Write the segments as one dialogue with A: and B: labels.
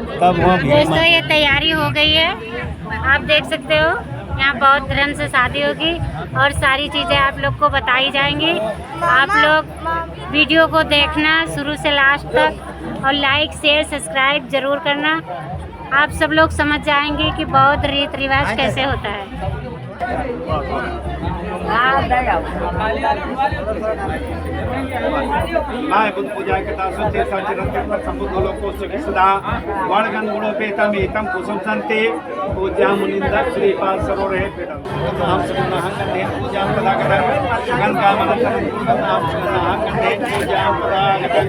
A: दोस्तों ये तैयारी हो गई है, आप देख सकते हो। यहाँ बहुत धर्म से शादी होगी और सारी चीज़ें आप लोग को बताई जाएंगी। आप लोग वीडियो को देखना शुरू से लास्ट तक और लाइक शेयर सब्सक्राइब जरूर करना। आप सब लोग समझ जाएंगे कि बौद्ध रीति रिवाज कैसे होता है।
B: बुद्ध पूजा के तासुते सचरत संबुद्ध लोको सदा वर्णगन गुणोपेतम एतम कुसुम संते पूजा मुनिंदा श्रीपाद सरोवरे पेटम नाम सुना हंगने पूजा पदा कदा गंगा मनंतर नाम सुना हंगने पूजा पदा कदा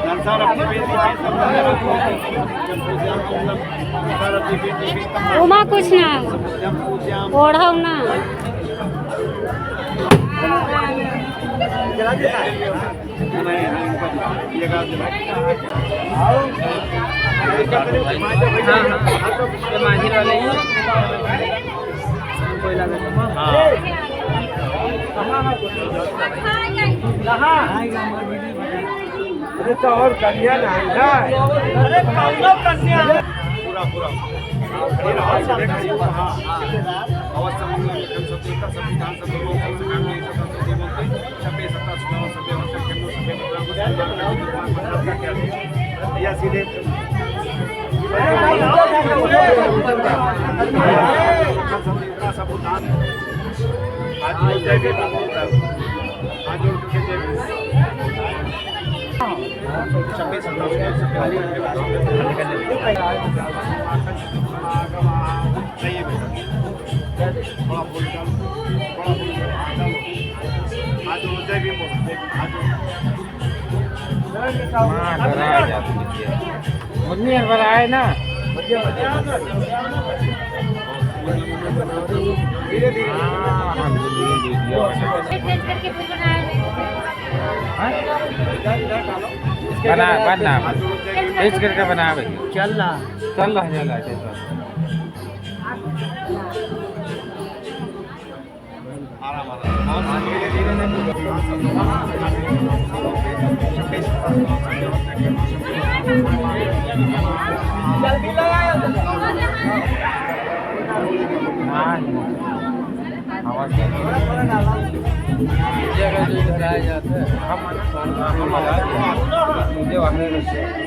B: नंसार अपने
A: उमा कुछ ना ओढ़ाओ ना
C: अरे तो और कन्या नहीं अरे कन्या
B: पूरा पूरा या सीधे
C: मुन्नी बनाए ना धीरे धीरे बना बना तेज करके बना चल रहा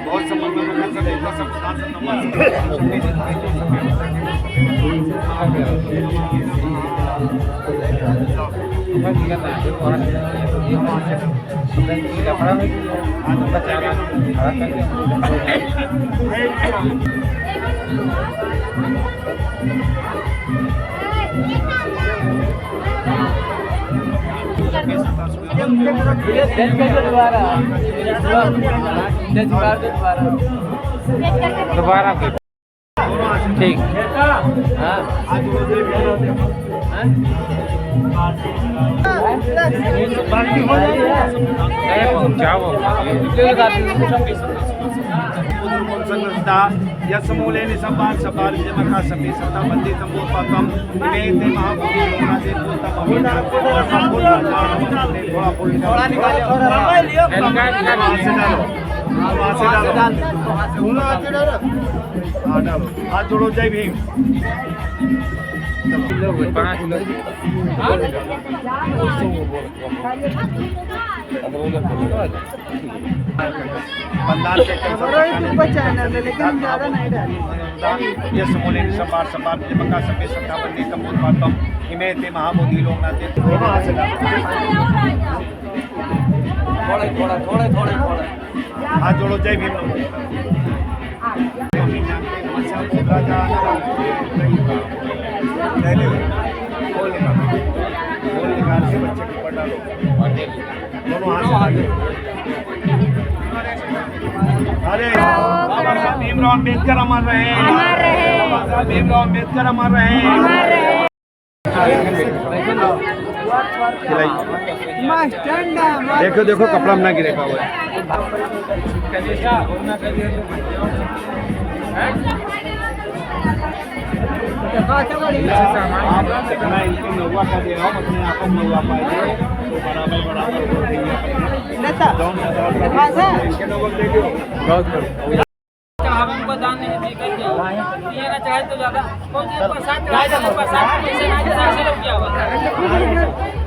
B: बहुत संबंध
C: दोबारा ठीक
B: यमूले निसंबार सबार जमका सभी सत्ता बंदी संबोधम इमेते महापुरुष लोनादे थोड़ा निकालो हाथ जोड़ो। जय भीम।
C: लेकिन ज्यादा नहीं डाली
B: यस मूले सबार सबार जमका सभी सत्ता बंदी संबोधम इमेते महाबोधि लोनादे थोड़े हाथ जोड़ो। जय भीम। अरे बाबा साहब भीमराव अम्बेडकर अमर रहे। बाबा साहब भीमराव अम्बेडकर अमर रहे। देखो देखो कपड़ा ना गिरेगा हुआ कितना इनको नौवा का दे रहा हूँ अपने आप को नौवा पाएंगे तो बराबर बराबर हो देंगे बहुत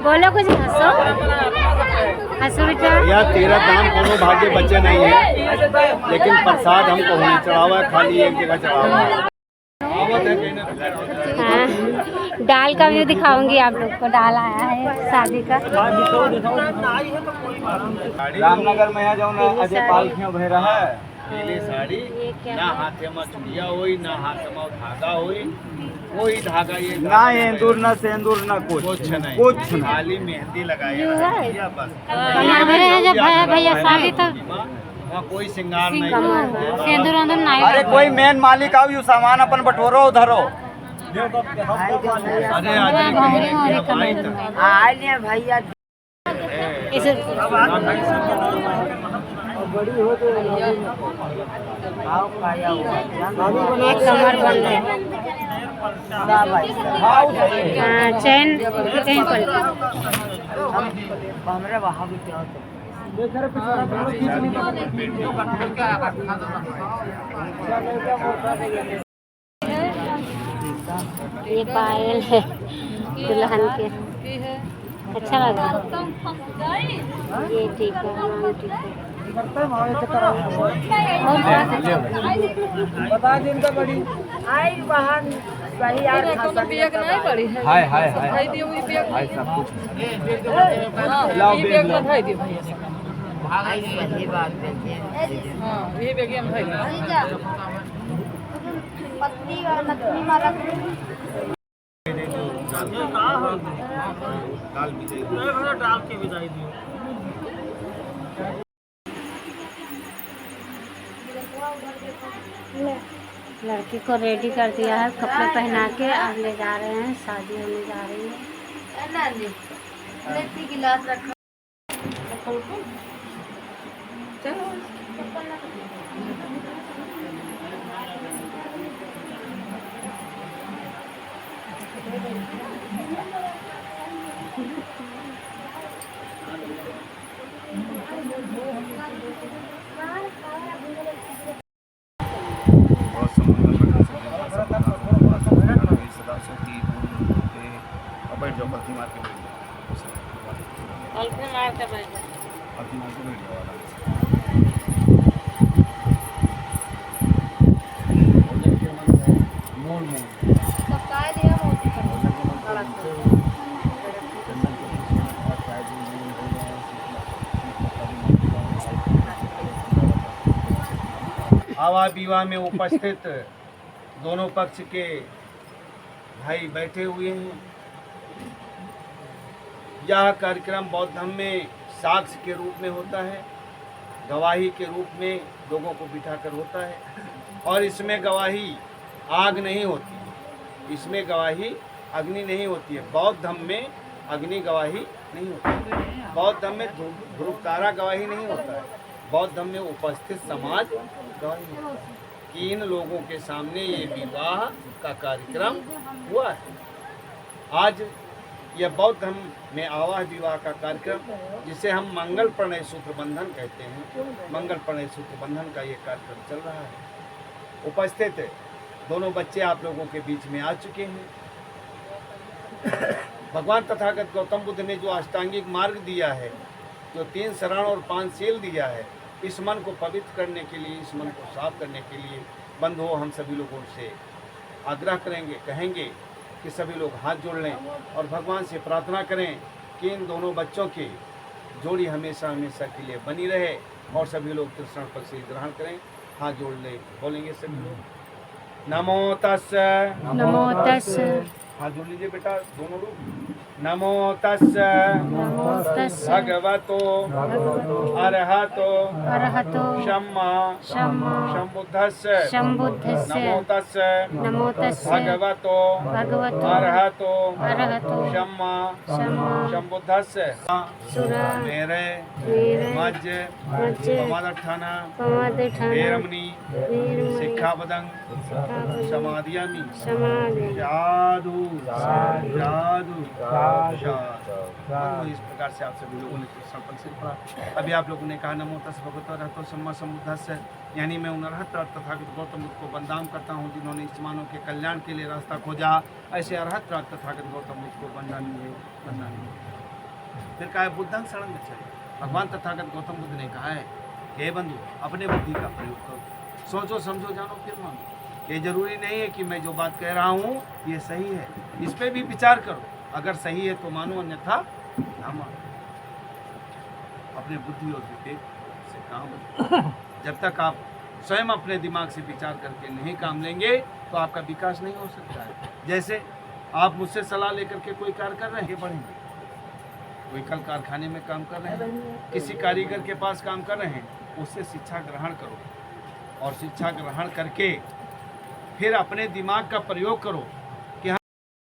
A: बोलो कुछ, हंसो हंसो बेटा।
B: या तेरा दाम कोनो भाग्य बचे नहीं है, लेकिन प्रसाद हमको होने चढ़ावा है, खाली एक जगह चढ़ावा है।
A: हाँ, डाल का व्यू दिखाऊंगी आप लोग को। डाल आया है शादी का।
B: रामनगर में जाओ ना,
A: पीली
B: अजय
A: साड़ी।
B: पालखियों भैरा है पीली साड़ी,
A: ये क्या
B: ना
A: है?
B: हाथे में चुड़िया हुई, ना हाथ में धागा हुई, कोई धागा ये
D: ना सिंदूर ना सिंदूर ना कुछ
B: कुछ नहीं,
D: कुछ नहीं।
B: खाली मेहंदी लगाई
A: ये
B: है
A: है?
B: बस।
A: हमारे यहाँ जब भैया शादी तो
B: वहाँ कोई श्रृंगार नहीं
A: कमर सिंदूर अंदर नहीं।
D: अरे कोई मेन मालिक आओ, यू सामान अपन बटोरो उधरो।
B: अरे
A: घोंघरी घोंघरी कमर
D: आइए भैया।
A: इसे एक कमर बन रहा है। हाँ, चैन कहीं पर
D: हमारे वहाँ भी क्या होता
A: ये पायल है दुल्हन के, अच्छा लगा। ये ठीक है, हाँ, ठीक है। और
D: बता दिन का बड़ी आई वहाँ सही यार
E: नहीं पड़ी है।
D: हाय हाय हाय
E: भाई दियो ये बैग।
D: हाय सब कुछ
E: हां ये बैग में भाई दियो भैया।
D: आई सही बात है।
E: हां ये बैग में भाई दियो।
D: पत्नी और नथनी मारा
B: डाल के विदाई दियो।
A: लड़की को रेडी कर दिया है, कपड़े पहना के अब ले जा रहे हैं, शादी होने जा रही है।
D: गिलास रखा
B: बैठ जाओ, पत्नी मार के बैठ जाओ,
E: अल्फे मार के बैठ जा।
B: पत्नी मार के बैठ जाओ आराम से। मोल आवा विवाह में उपस्थित दोनों पक्ष के भाई बैठे हुए हैं। यह कार्यक्रम बौद्ध धर्म में साक्ष्य के रूप में होता है, गवाही के रूप में लोगों को बिठाकर होता है। और इसमें गवाही आग नहीं होती, इसमें गवाही अग्नि नहीं होती है। बौद्ध धर्म में अग्नि गवाही नहीं होती है। बौद्ध धर्म में ध्रुव तारा गवाही नहीं होता है। बौद्ध धर्म में उपस्थित समाज गवाही होता है कि इन लोगों के सामने ये विवाह का कार्यक्रम हुआ है। आज यह बौद्ध धर्म में आवाह विवाह का कार्यक्रम, जिसे हम मंगल प्रणय सूत्र बंधन कहते हैं, मंगल प्रणय सूत्र बंधन का ये कार्यक्रम चल रहा है। उपस्थित दोनों बच्चे आप लोगों के बीच में आ चुके हैं। भगवान तथागत गौतम बुद्ध ने जो अष्टांगिक मार्ग दिया है, जो 3 शरण और 5 शील दिया है, इस मन को पवित्र करने के लिए, इस मन को साफ करने के लिए बंधुओं हम सभी लोगों से आग्रह करेंगे, कहेंगे कि सभी लोग हाथ जोड़ लें और भगवान से प्रार्थना करें कि इन दोनों बच्चों की जोड़ी हमेशा हमेशा के लिए बनी रहे। और सभी लोग त्रिशरण पद से ग्रहण करें, हाथ जोड़ लें, बोलेंगे सभी लोग नमो तस्स।
A: नमो तस्स।
B: हाथ जोड़ लीजिए बेटा दोनों लोग। नमो तस्स
A: नमो तस्स
B: भगवतो अरहतो
A: अरहतो
B: सम्मा
A: सम्मा
B: सम्बुद्धस्य
A: सम्बुद्धस्य
B: नमो तस्स
A: नमो तस्स
B: भगवतो
A: भगवतो
B: अरहतो
A: अरहतो
B: सम्मा
A: सम्मा
B: सम्बुद्धस्य
A: सुरा
B: मेरे
A: मेरे
B: मज्ज
A: मज्ज
B: पमादठाना
A: पमादठाना
B: वेरमणि
A: वीरमणि
B: सिक्खापदं समाधियामि
A: समाधि
B: जादू जादू इस प्रकार से आप सभी लोगों ने संपन्न सिद्ध पढ़ा। अभी आप लोगों ने कहा नमो तस् भगवतो अरहतो सम्मा सम्बुद्धस्स, यानी मैं उन अरहत तथागत गौतम बुद्ध को वंदन करता हूँ जिन्होंने इस मानव के कल्याण के लिए रास्ता खोजा। ऐसे अरहत तथागत गौतम बुद्ध को वंदनीय। फिर कहा है बुद्धं शरणं गच्छामि। भगवान तथागत गौतम बुद्ध ने कहा है हे बंधु अपने बुद्धि का प्रयोग करो, सोचो समझो जानो फिर मानो। ये जरूरी नहीं है कि मैं जो बात कह रहा हूँ ये सही है, इस पे भी विचार करो, अगर सही है तो मानो अन्यथा ना मानो। अपने बुद्धि और विवेक से काम लो। जब तक आप स्वयं अपने दिमाग से विचार करके नहीं काम लेंगे तो आपका विकास नहीं हो सकता है। जैसे आप मुझसे सलाह लेकर के कोई कार्य कर रहे हैं, बढ़ेंगे। कोई कल कारखाने में काम कर रहे हैं, किसी कारीगर के पास काम कर रहे हैं, उससे शिक्षा ग्रहण करो और शिक्षा ग्रहण करके फिर अपने दिमाग का प्रयोग करो कि हम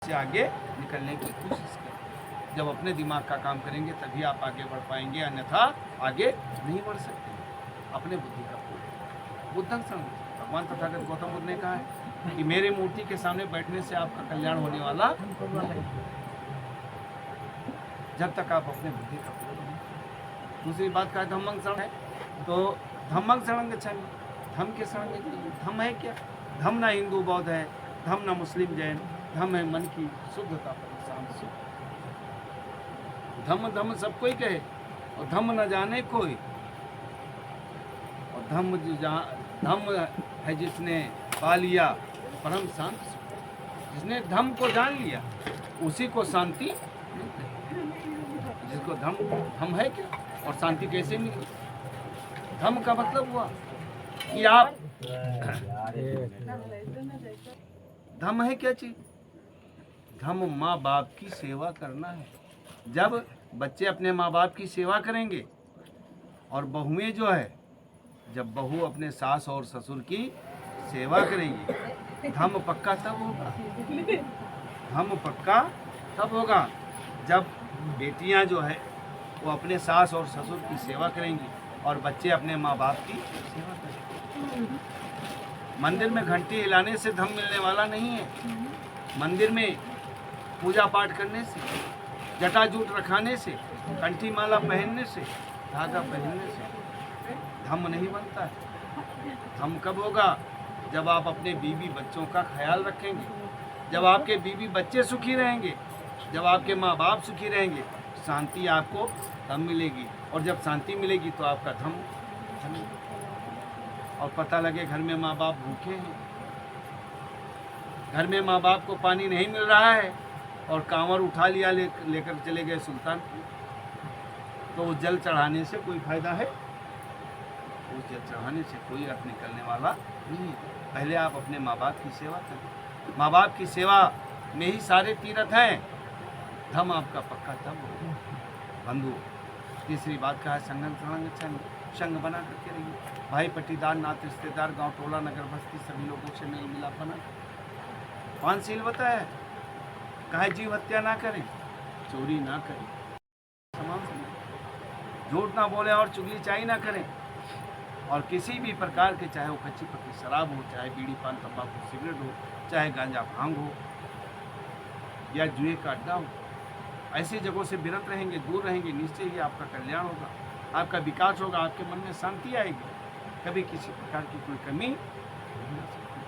B: से आगे निकलने की कोशिश करें। जब अपने दिमाग का काम करेंगे तभी आप आगे बढ़ पाएंगे, अन्यथा आगे नहीं बढ़ सकते। अपने बुद्धि का प्रयोग। बुद्धं शरणं। भगवान तथागत गौतम बुद्ध ने कहा है कि मेरे मूर्ति के सामने बैठने से आपका कल्याण होने वाला नहीं। जब तक आप अपने बुद्धि का प्रयोग नहीं। दूसरी बात का धम्मं शरणं है, तो धम्मं शरणं गच्छामि। धम्म के शरण में धम्म है क्या? धम्म ना हिंदू बौद्ध है, धम्म ना मुस्लिम जैन, धम्म है मन की शुद्धता पर शांत सुख। धम्म धम्म सब कोई कहे और धम्म न जाने कोई। और धम्म धम्म है जिसने पा लिया परम शांत सुख। जिसने धम्म को जान लिया उसी को शांति मिलती है। जिसको धम्म है क्या और शांति कैसे मिली? धम्म का मतलब हुआ कि आप धम्म है क्या चीज? धम्म माँ बाप की सेवा करना है। जब बच्चे अपने माँ बाप की सेवा करेंगे और बहुएं जो है, जब बहू अपने सास और ससुर की सेवा करेंगी, धम्म पक्का तब होगा। धम्म पक्का तब होगा जब बेटियां जो है वो अपने सास और ससुर की सेवा करेंगी और बच्चे अपने माँ बाप की सेवा करेंगे। मंदिर में घंटी हिलाने से धम्म मिलने वाला नहीं है। मंदिर में पूजा पाठ करने से, जटाजूट रखाने से, कंठी माला पहनने से, धागा पहनने से धम्म नहीं बनता है। धम्म कब होगा? जब आप अपने बीवी बच्चों का ख्याल रखेंगे, जब आपके बीवी बच्चे सुखी रहेंगे, जब आपके माँ बाप सुखी रहेंगे, शांति आपको तब मिलेगी। और जब शांति मिलेगी तो आपका धम्म और पता लगे घर में माँ बाप भूखे हैं, घर में माँ बाप को पानी नहीं मिल रहा है और कांवर उठा लिया लेकर चले गए सुल्तानपुर, तो उस जल चढ़ाने से कोई फायदा है? उस जल चढ़ाने से कोई अर्थ निकलने वाला नहीं है। पहले आप अपने माँ बाप की सेवा करें। माँ बाप की सेवा में ही सारे तीर्थ हैं। धम्म आपका पक्का तब होगा। बंधु, तीसरी बात का है संगं शरणं गच्छामि। संग बना करके रहिए। भाई पट्टीदार, नात रिश्तेदार, गांव टोला नगर बस्ती सभी लोगों से मेल मिलाप बना। पांचशील बताया, कहा जीव हत्या ना करें, चोरी ना करें, समान समझें, झूठ ना बोले और चुगलीचाई ना करें, और किसी भी प्रकार के, चाहे वो कच्ची पक्की शराब हो, चाहे बीड़ी पान तंबाकू सिगरेट हो, चाहे गांजा भांग हो या जुए का अड्डा हो, ऐसी जगहों से विरत रहेंगे, दूर रहेंगे, निश्चय ही आपका कल्याण होगा, आपका विकास होगा, आपके मन में शांति आएगी, कभी किसी प्रकार की कोई कमी नहीं आ सकती।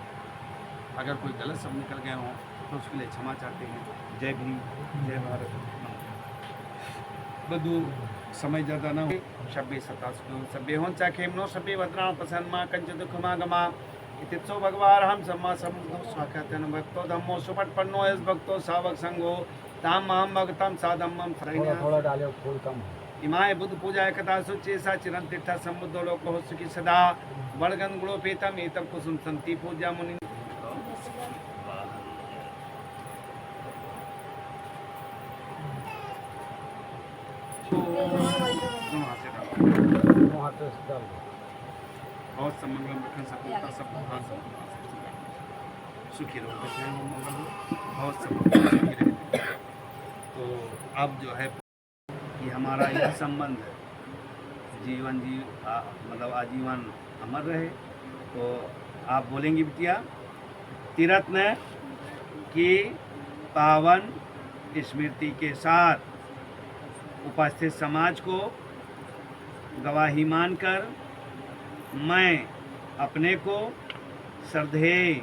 B: अगर कोई गलत शब्द निकल गए हों तो उसके लिए क्षमा चाहते हैं। जय भीम, जय भारत। बधु समय ज़्यादा न हो, 26-27 सभ्य हों चाहे नो सभ्य भद्राण प्रसन्नमा कंच दुखमागमा इतित्सो भगवान सम्मा समुद्रो स्वाख्यातन भक्तो धम्मो सुपटपन्नो यस भक्तो सावक संगो ताम महम भगतम साधम्मम
C: थोड़ा डाले फूल कम।
B: इमाय बुद्ध पूजा कथा सुचेसा चिरं तीर्थ समुद्रो लोक हो सुखी सदा वड़गन गुणोपेतम एतम कुसुम संति पूजा मुनि। बहुत समंगलम रखन सकुलता सब भाग सुखी रहो, बहुत सब सुखी रहे। तो अब जो है कि हमारा यह संबंध है मतलब आजीवन अमर रहे। तो आप बोलेंगी बिटिया? त्रिरत्न की पावन स्मृति के साथ उपस्थित समाज को गवाही मानकर मैं अपने को श्रद्धेय,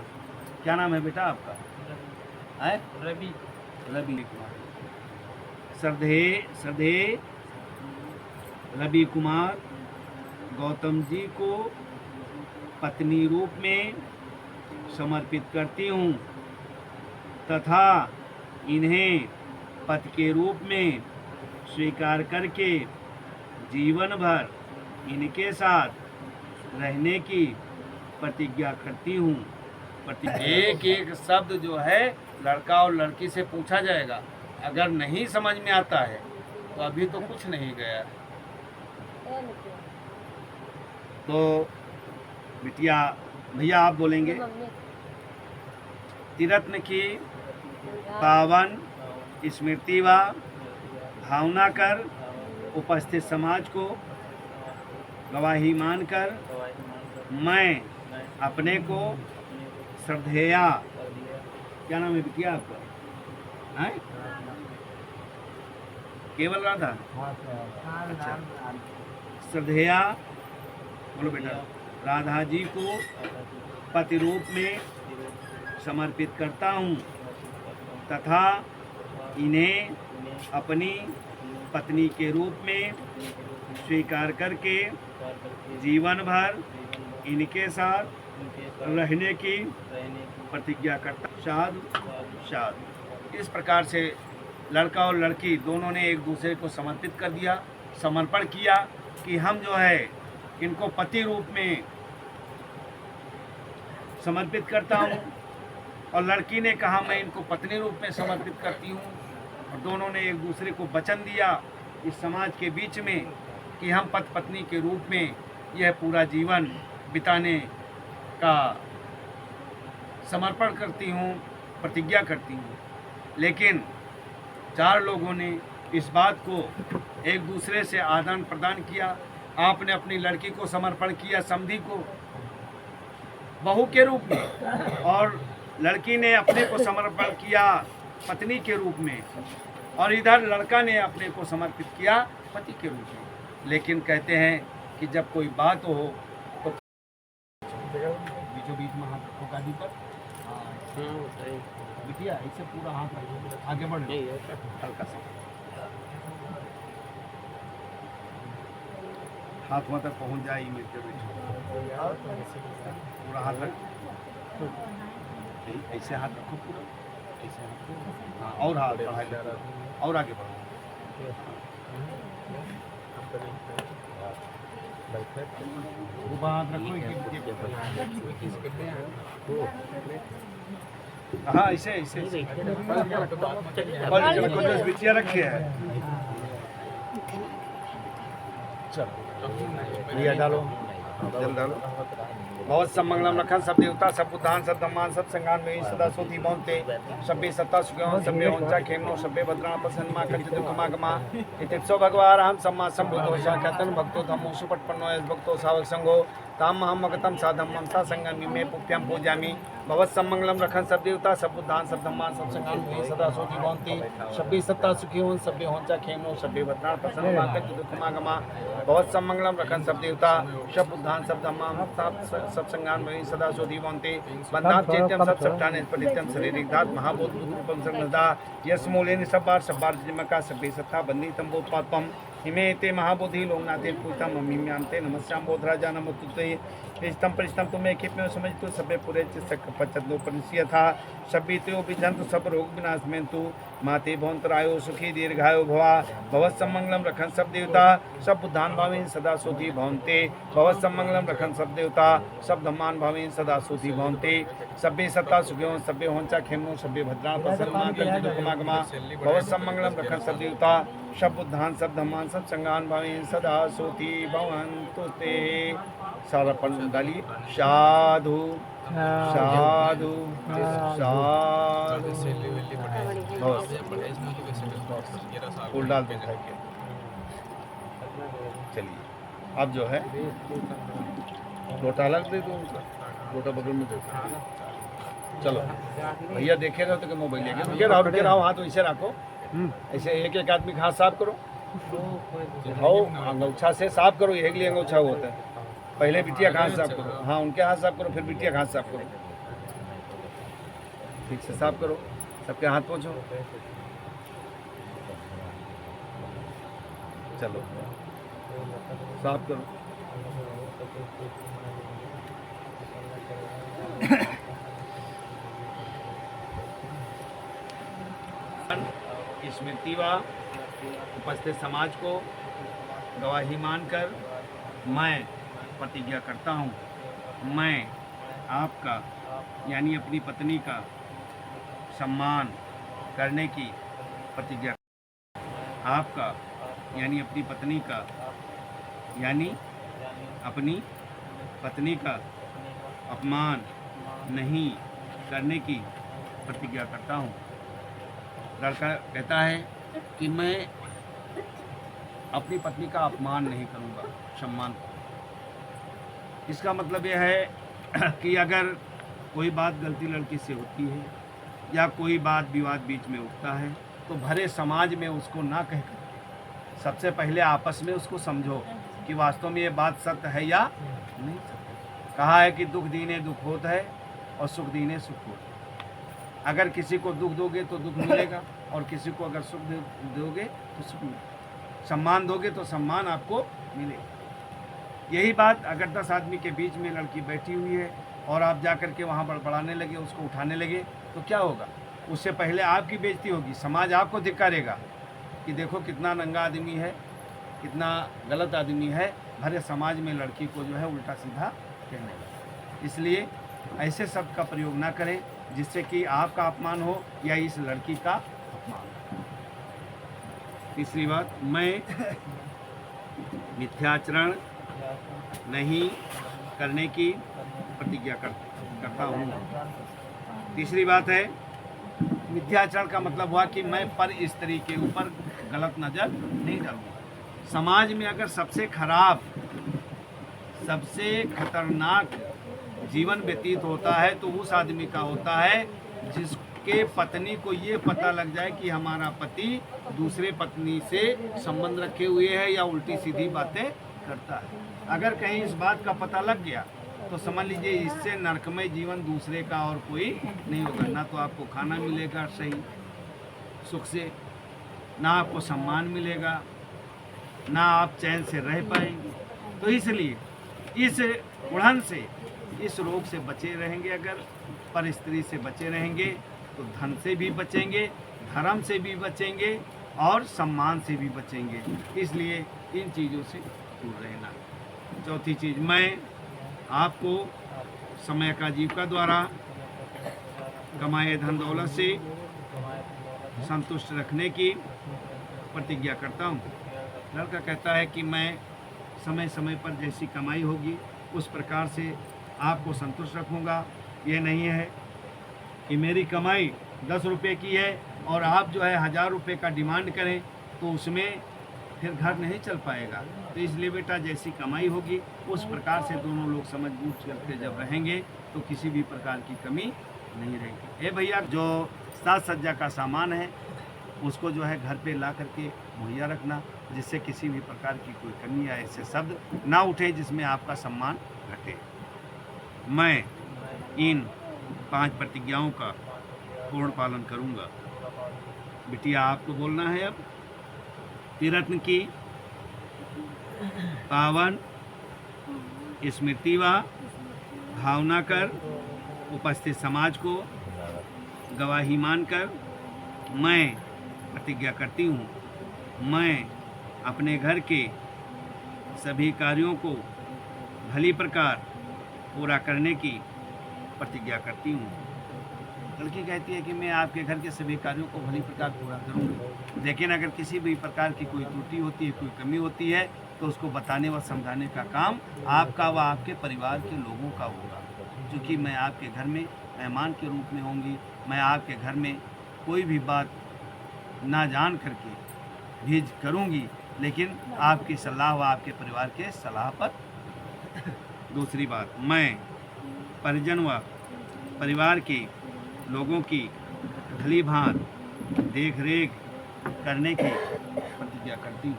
B: क्या नाम है बेटा आपका? है रवि कुमार। श्रद्धेय रवि कुमार गौतम जी को पत्नी रूप में समर्पित करती हूँ तथा इन्हें पति के रूप में स्वीकार करके जीवन भर इनके साथ रहने की प्रतिज्ञा करती हूँ। एक एक शब्द जो है लड़का और लड़की से पूछा जाएगा, अगर नहीं समझ में आता है तो अभी तो कुछ नहीं गया। तो बिटिया भैया आप बोलेंगे। त्रिरत्न की पावन स्मृति व भावना कर उपस्थित समाज को गवाही मानकर मैं अपने को श्रद्धेया, क्या नाम है बिटिया आपका? हैं? केवल राधा? अच्छा, श्रद्धेया बोलो बेटा, राधा जी को पति रूप में समर्पित करता हूँ तथा इन्हें अपनी पत्नी के रूप में स्वीकार करके जीवन भर इनके साथ रहने की प्रतिज्ञा करता। साधु साधु। इस प्रकार से लड़का और लड़की दोनों ने एक दूसरे को समर्पित कर दिया, समर्पण किया कि हम जो है इनको पति रूप में समर्पित करता हूँ, और लड़की ने कहा मैं इनको पत्नी रूप में समर्पित करती हूँ। और दोनों ने एक दूसरे को वचन दिया इस समाज के बीच में कि हम पति पत्नी के रूप में यह पूरा जीवन बिताने का समर्पण करती हूँ, प्रतिज्ञा करती हूँ। लेकिन चार लोगों ने इस बात को एक दूसरे से आदान प्रदान किया। आपने अपनी लड़की को समर्पण किया समधी को बहू के रूप में, और लड़की ने अपने को समर्पण किया पत्नी के रूप में, और इधर लड़का ने अपने को समर्पित किया पति के रूप में। लेकिन कहते हैं कि जब कोई बात हो तो बीचों बीच में हाथ रखो गादी पर, बिटिया ऐसे पूरा हाथ रखो, आगे बढ़ो हल्का सा, हाथ वहाँ तक पहुँच जाए मेरे पूरा हाथ रखो, ऐसे हाथ रखो पूरा, ऐसे हाथ, हाँ, और हाथ और आगे बढ़ो। हाथ रखो, हाँ ऐसे ऐसे और बिटिया रखी है। चलो लिया डालो, जल डालो। बहुत सब मंगलम रखन सब देवता सब बुद्धान सब धम्मान सब संगान में सदा सोती बहुते सभ्य सत्ता सुगम सभ्य होंचा खेमनो सभ्य भद्राण प्रसन्नमा कंचित दुखमागमा इतिप्सो भगवान हम सम्मा संबुद्धो शाकतन भक्तो धम्मो सुपटपन्नो यस भक्तो सावक संगो ताम हम मगतम साधम्मम सा संगम में पुप्यम पूजामि भवत सम्मंगलम रखन सब देवता सब बुद्धान सब धम्मान सब संगान में सदा सोती बहुते सभ्य सत्ता सुखी हों सभ्य होंचा खेमनो सभ्य भद्राण प्रसन्नमा कंचित दुखमागमा भवत सम्मंगलम रखन सब देवता सब बुद्धान सब धम्मान सब संगान में सदा सोधी बहुते बंधान चैत्यम सब सप्ताने पठितम शरीरिक धात महाभूत रूपम संगदा यस मूले सब बार जिमका सभ्य सत्ता बंदी तंबोत्पादपम हिमे ते महाबोधि लोकनाथे पूतम अमीम्यांते नमस्याम बोधराजा नमस्तुते इष्टम परिष्टम तुम्हें कित में समझ तो सभ्य पूरे पचत परिचय था सभी त्यो विजंतु सब रोग विनाश में तू माते भवंतरायो सुखी दीर्घायो भवा भवत सम्मंगलम रखन सब देवता सब बुद्धान भावेन सदा सोती भवंते भवत सम्मंगलम रखन सब देवता सब धम्मान भावेन सदा सोती भवंते सभ्य सत्ता सुखियों सभ्य होंचा खेमनो सभ्य भद्राण प्रसन्नमा कंचित दुखमागमा भवत सम्मंगलम रखन सब देवता सब बुद्धान सब धम्मान सब संगान भावेन सदा सोती भवन्तु ते सारापन डालिए साधु साधु साधु फूल डाल दो। चलिए अब जो है लोटा अलग दे दो, उनका लोटा बगल में दो। चलो भैया देखे रहो तो मोबाइल लेके रुके रहो हाथ वैसे रखो, ऐसे एक एक आदमी का हाथ साफ करो, दिखाओ अंगूछा से साफ करो, एक लिए अंगूछा होता है। पहले बिटिया का हाथ साफ करो, हाँ उनके हाथ साफ करो, फिर बिटिया का हाथ साफ करो, ठीक से साफ करो, सबके हाथ पोंछो। चलो साफ करो। स्मृति व उपस्थित समाज को गवाही मानकर मैं प्रतिज्ञा करता हूँ, मैं आपका यानी अपनी पत्नी का सम्मान करने की प्रतिज्ञा, आपका यानी अपनी पत्नी का यानी अपनी पत्नी का अपमान नहीं करने की प्रतिज्ञा करता हूँ। लड़का कहता है कि मैं अपनी पत्नी का अपमान नहीं करूँगा, सम्मान। इसका मतलब यह है कि अगर कोई बात गलती लड़की से होती है या कोई बात विवाद बीच में उठता है तो भरे समाज में उसको ना कहकर सबसे पहले आपस में उसको समझो कि वास्तव में ये बात सत्य है या नहीं सत्य। कहा है कि दुख दीने दुख होता है और सुख दीने सुख होता है। अगर किसी को दुख दोगे तो दुख मिलेगा और किसी को अगर सुख दोगे तो सुख मिलेगा। सम्मान दोगे तो सम्मान आपको मिलेगा। यही बात अगर 10 आदमी के बीच में लड़की बैठी हुई है और आप जाकर के वहाँ बड़बड़ाने लगे, उसको उठाने लगे तो क्या होगा? उससे पहले आपकी बेइज्जती होगी, समाज आपको धिक्कारेगा कि देखो कितना नंगा आदमी है, कितना गलत आदमी है। भरे समाज में लड़की को जो है उल्टा सीधा कहने लगा। इसलिए ऐसे शब्द का प्रयोग ना करें जिससे कि आपका अपमान हो या इस लड़की का अपमान। तीसरी बात, मैं मिथ्याचरण नहीं करने की प्रतिज्ञा करता हूँ। तीसरी बात है, मिथ्याचरण का मतलब हुआ कि मैं पर स्त्री के ऊपर गलत नज़र नहीं डालूंगा। समाज में अगर सबसे खराब, सबसे खतरनाक जीवन व्यतीत होता है तो उस आदमी का होता है जिसके पत्नी को ये पता लग जाए कि हमारा पति दूसरे पत्नी से संबंध रखे हुए है या उल्टी सीधी बातें करता है। अगर कहीं इस बात का पता लग गया तो समझ लीजिए इससे नरकमय जीवन दूसरे का और कोई नहीं होगा। ना तो आपको खाना मिलेगा सही सुख से, ना आपको सम्मान मिलेगा, ना आप चैन से रह पाएंगे। तो इसलिए इस उड़न से, इस रोग से बचे रहेंगे। अगर पर स्त्री से बचे रहेंगे तो धन से भी बचेंगे, धर्म से भी बचेंगे और सम्मान से भी बचेंगे। इसलिए इन चीज़ों से दूर रहना। चौथी चीज़, मैं आपको समय का जीविका द्वारा कमाए धन दौलत से संतुष्ट रखने की प्रतिज्ञा करता हूँ। लड़का कहता है कि मैं समय समय पर जैसी कमाई होगी उस प्रकार से आपको संतुष्ट रखूँगा। ये नहीं है कि मेरी कमाई 10 रुपये की है और आप जो है 1000 रुपये का डिमांड करें तो उसमें फिर घर नहीं चल पाएगा। तो इसलिए बेटा जैसी कमाई होगी उस प्रकार से दोनों लोग समझ बूझ करके जब रहेंगे तो किसी भी प्रकार की कमी नहीं रहेगी। भैया जो साज सज्जा का सामान है उसको जो है घर पे ला करके मुहैया रखना जिससे किसी भी प्रकार की कोई कमी या ऐसे शब्द ना उठे जिसमें आपका सम्मान घटे। मैं इन 5 प्रतिज्ञाओं का पूर्ण पालन करूंगा। बिटिया आपको बोलना है अब, त्रिरत्न की पावन स्मृति व भावना कर उपस्थित समाज को गवाही मानकर मैं प्रतिज्ञा करती हूँ, मैं अपने घर के सभी कार्यों को भली प्रकार पूरा करने की प्रतिज्ञा करती हूँ। लड़की कहती है कि मैं आपके घर के सभी कार्यों को भली प्रकार पूरा करूँगी, लेकिन अगर किसी भी प्रकार की कोई त्रुटि होती है, कोई कमी होती है तो उसको बताने व समझाने का काम आपका व आपके परिवार के लोगों का होगा। क्योंकि मैं आपके घर में मेहमान के रूप में होंगी, मैं आपके घर में कोई भी बात ना जान करके भी करूँगी, लेकिन आपकी सलाह व आपके परिवार के सलाह पर। दूसरी बात, मैं परिजन व परिवार के लोगों की भली भांति देख रेख करने की प्रतिज्ञा करती हूँ।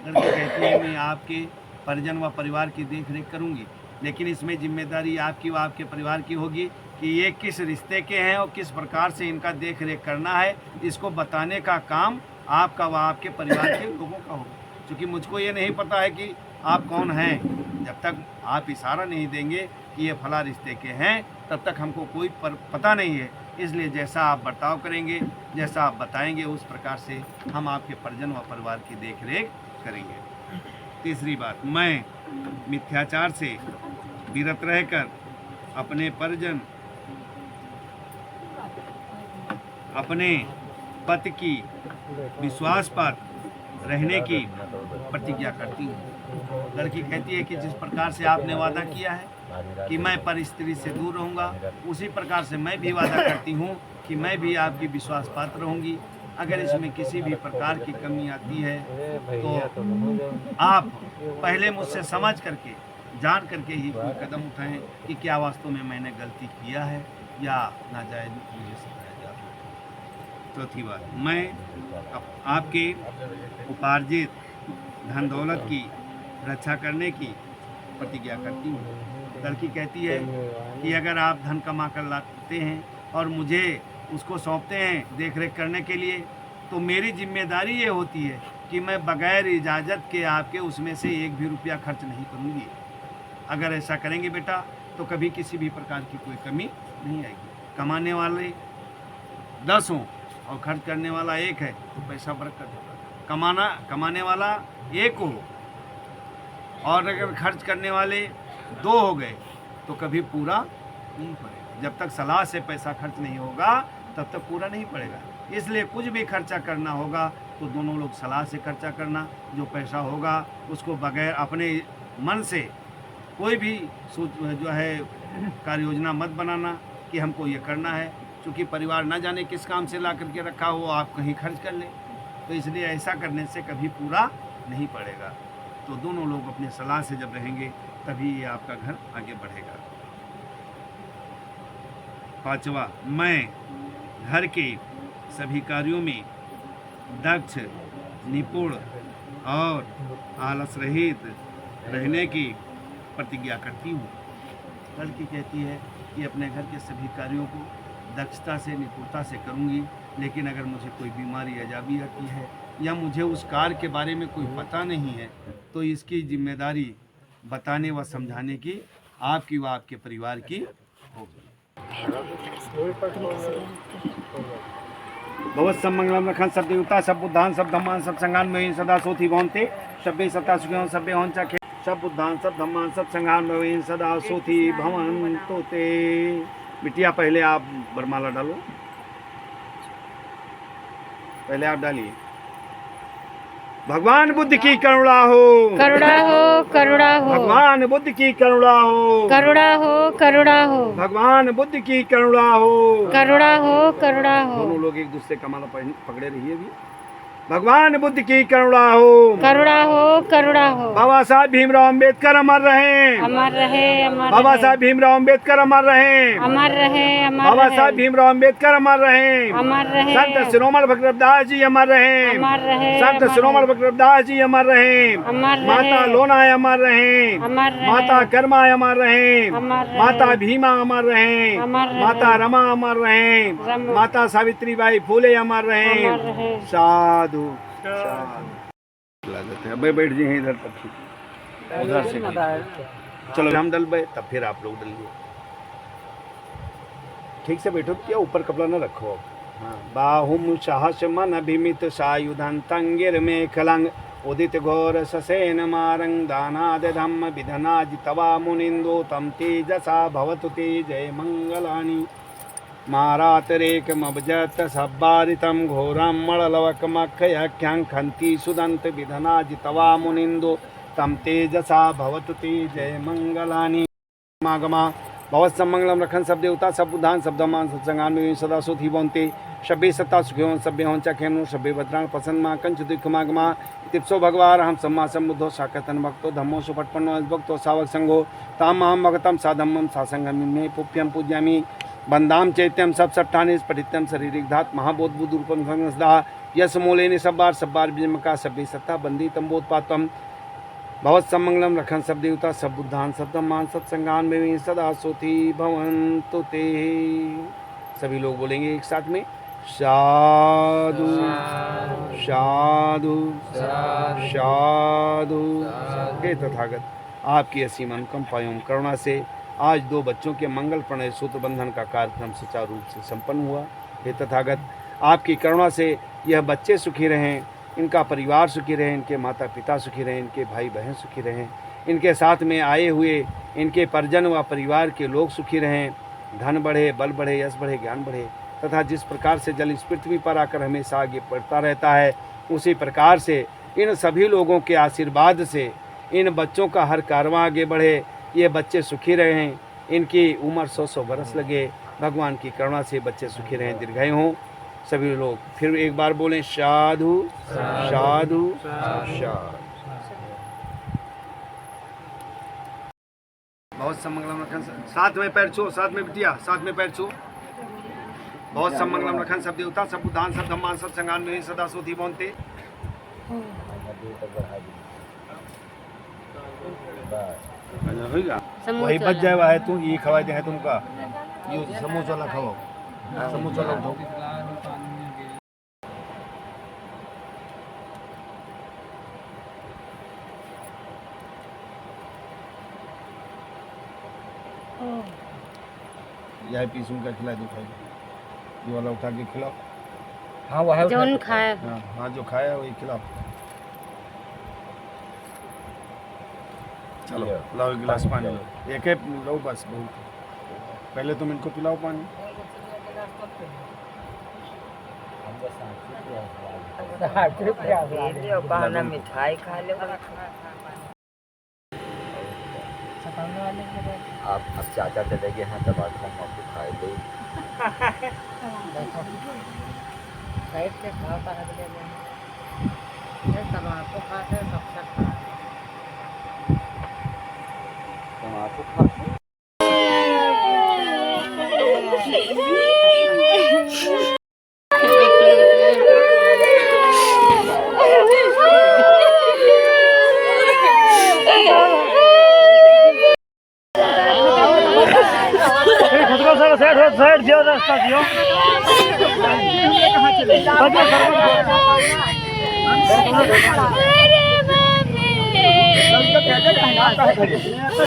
B: लड़की कहती है मैं आपके परिजन व परिवार की देख रेख करूँगी, लेकिन इसमें जिम्मेदारी आपकी व आपके परिवार की होगी कि ये किस रिश्ते के हैं और किस प्रकार से इनका देख रेख करना है, इसको बताने का काम आपका व आपके परिवार के लोगों का होगा। क्योंकि मुझको ये नहीं पता है कि आप कौन हैं, जब तक आप इशारा नहीं देंगे कि ये फला रिश्ते के हैं तब तक हमको कोई पता नहीं है। इसलिए जैसा आप बर्ताव करेंगे, जैसा आप बताएंगे, उस प्रकार से हम आपके परिजन व परिवार की देख रेख करेंगे। तीसरी बात, मैं मिथ्याचार से विरत रहकर अपने परिजन, अपने पति की विश्वासपात्र रहने की प्रतिज्ञा करती हूँ। लड़की कहती है कि जिस प्रकार से आपने वादा किया है कि मैं पर स्त्री से दूर रहूँगा, उसी प्रकार से मैं भी वादा करती हूँ कि मैं भी आपकी विश्वास पात्र रहूँगी। अगर इसमें किसी भी प्रकार की कमी आती है तो आप पहले मुझसे समझ करके, जान करके ही कोई कदम उठाएं कि क्या वास्तव में मैंने गलती किया है या नाजायज मुझे सताया जा रहा है। चौथी बात, मैं आपके उपार्जित धन दौलत की रक्षा करने की प्रतिज्ञा करती हूँ। लड़की कहती है कि अगर आप धन कमा कर लाते हैं और मुझे उसको सौंपते हैं देख रेख करने के लिए, तो मेरी जिम्मेदारी ये होती है कि मैं बगैर इजाज़त के आपके उसमें से एक भी रुपया खर्च नहीं करूँगी। अगर ऐसा करेंगे बेटा तो कभी किसी भी प्रकार की कोई कमी नहीं आएगी। कमाने वाले 10 हों और खर्च करने वाला 1 है तो पैसा बरकत होगा। कमाने वाला 1 हो और अगर खर्च करने वाले 2 हो गए तो कभी पूरा नहीं पड़ेगा। जब तक सलाह से पैसा खर्च नहीं होगा तब तक पूरा नहीं पड़ेगा। इसलिए कुछ भी खर्चा करना होगा तो दोनों लोग सलाह से खर्चा करना। जो पैसा होगा उसको बगैर अपने मन से कोई भी जो है कार्य योजना मत बनाना कि हमको ये करना है, क्योंकि परिवार न जाने किस काम से ला करके रखा हो, आप कहीं खर्च कर लें। तो इसलिए ऐसा करने से कभी पूरा नहीं पड़ेगा। तो दोनों लोग अपने सलाह से जब रहेंगे तभी ये आपका घर आगे बढ़ेगा। 5वां, मैं घर के सभी कार्यों में दक्ष, निपुण और आलस रहित रहने की प्रतिज्ञा करती हूँ। लड़की कहती है कि अपने घर के सभी कार्यों को दक्षता से, निपुणता से करूँगी, लेकिन अगर मुझे कोई बीमारी अजाबी आती है या मुझे उस कार्य के बारे में कोई पता नहीं है तो इसकी जिम्मेदारी बताने व समझाने की आपकी व आपके परिवार की होगी। भगवत सब मंगलम रखन सब देवता सब बुद्धान सब धम्मान सब संगान में सदा सोथी भवन्ते सभ्य सता सुखियों सभ्य हों चाखे सब बुद्धान सब धम्मान सब संगान में सदा सोथी भवन्तु ते। बिटिया पहले आप बरमाला डालो, पहले आप डालिए। भगवान बुद्ध की करुणा हो,
A: करुणा हो, करुणा हो।
B: भगवान बुद्ध की करुणा हो,
A: करुणा हो, करुणा हो।
B: भगवान बुद्ध की करुणा हो,
A: करुणा हो, करुणा हो।
B: दोनों लोग एक दूसरे का माला पकड़े रहिए भी। भगवान बुद्ध की करुणा हो,
A: करुणा हो, करुणा हो।
B: बाबा साहब भीमराव अम्बेडकर अमर रहे,
A: अमर रहे, अमर
B: बाबा
A: रहे।
B: साहब भीमराव अम्बेडकर अमर रहे,
A: अमर रहे, अमर
B: बाबा
A: रहे।
B: साहब भीमराव अम्बेडकर अमर रहे,
A: अमर रहे।
B: संत शिरोमणि भगवतदास जी अमर रहे,
A: अमर रहे,
B: संत
A: अमर
B: शिरोमणि भगवतदास जी अमर रहे,
A: अमर रहे।
B: माता लोनाय अमर रहे,
A: अमर रहे।
B: माता कर्मा अमर रहे,
A: अमर रहे।
B: माता भीमा अमर रहे,
A: अमर रहे।
B: माता रमा अमर रहे,
A: रमा।
B: माता सावित्रीबाई फूले अमर रहे।
A: अमर रहे।
B: साधु साधु। अब बैठ जाइए इधर तक, उधर से चलो हम डल गए तब फिर आप लोग डलिए। ठीक से बैठो, क्या ऊपर कपड़ा न रखो। हाँ। बाहुम साहस मन अभिमित सायुधं तंगिर में खलंग उदित घोर ससेन मारंग दानाद धम्म विधनाज तवा मुनिंदो तम तेजसा भवतु तेजय मंगलानि मारातरेकमब्जत सब्बारितं घोरं मळलवकमख्यख्यां खन्ति सुदन्त विधनाज तवा मुनिंदो तम तेजसा भवतु तेजय मंगलानि। मागमा भवत सम्मंगलम रखन सब देवता सब बुद्धान सब धम्मान सब संगान में सदा सुखी बनते शब्बे सत्ता सुखियों सभ्य हों चखेमनु सभ्य भद्राण पसंद माँ कंच दुखमागमा तिप्सो भगवान हम सम्मा सम्बुद्धो साकतन भक्तो धम्मो सुपटपन्नो भक्तो सावक संघो ताम माम भगतम साधम्मम सासंगम में पुप्यम पूज्यामि बंदाम चैत्यम सब सट्टानि पठित्यम शारीरिक धात महाबोध बुद्ध रूपम संगसदा यस मूले सब बार बीजमका सभ्य सत्ता बंदी तंबोत्पातम भवत सम्मंगलम रखन सब देवता सब बुद्धान सब धम्मान सब संगान में सदा सोती भवन्तु ते। सभी लोग बोलेंगे एक साथ में साधु साधु साधु। हे तथागत, आपकी असीम अनुकंपा एवं करुणा से आज 2 बच्चों के मंगल प्रणय सूत्र बंधन का कार्यक्रम सुचारू रूप से संपन्न हुआ। हे तथागत, आपकी करुणा से यह बच्चे सुखी रहें, इनका परिवार सुखी रहे, इनके माता पिता सुखी रहें, इनके भाई बहन सुखी रहें, इनके साथ में आए हुए इनके परिजन व परिवार के लोग सुखी रहें, धन बढ़े, बल बढ़े, यश बढ़े, ज्ञान बढ़े, तथा जिस प्रकार से जल इस पृथ्वी पर आकर हमेशा आगे बढ़ता रहता है उसी प्रकार से इन सभी लोगों के आशीर्वाद से इन बच्चों का हर कारवां आगे बढ़े, ये बच्चे सुखी रहें, इनकी उम्र 100 बरस लगे, भगवान की करुणा से बच्चे सुखी रहें, दीर्घायु हों। सभी लोग फिर एक बार बोलें साधु साधु साधु। बहुत सम्मंगलम रखन, साथ में पैर छू, साथ में बिटिया, साथ में पैर छू। बहुत सम्मंगलम रखन सब देवता सब बुद्धान सब धम्मान सब संगान में सदा सोती बनते। वही बच जाए है तू ये खवाई दे है तुमका ये समोसा ला खाओ समोसा ला उठाओ। यह पीस उनका खिला दो, खाई ये वाला उठा के खिलाओ।
D: हाँ वो है
A: जो खाया।
B: हाँ जो खाया वही खिलाओ। चलो लाओ एक गिलास पानी लो, एक लो बस, बहुत पहले तुम इनको पिलाओ पानी।
D: मिठाई खा ले।
F: आप अब चाचा चले गए हैं तब आज हम आपको खाए दे।
E: साइड से खाओ तम्बाकू खाते हैं सबसे खा
F: तम्बाकू खा
B: साइड दियो, रास्ता दियो।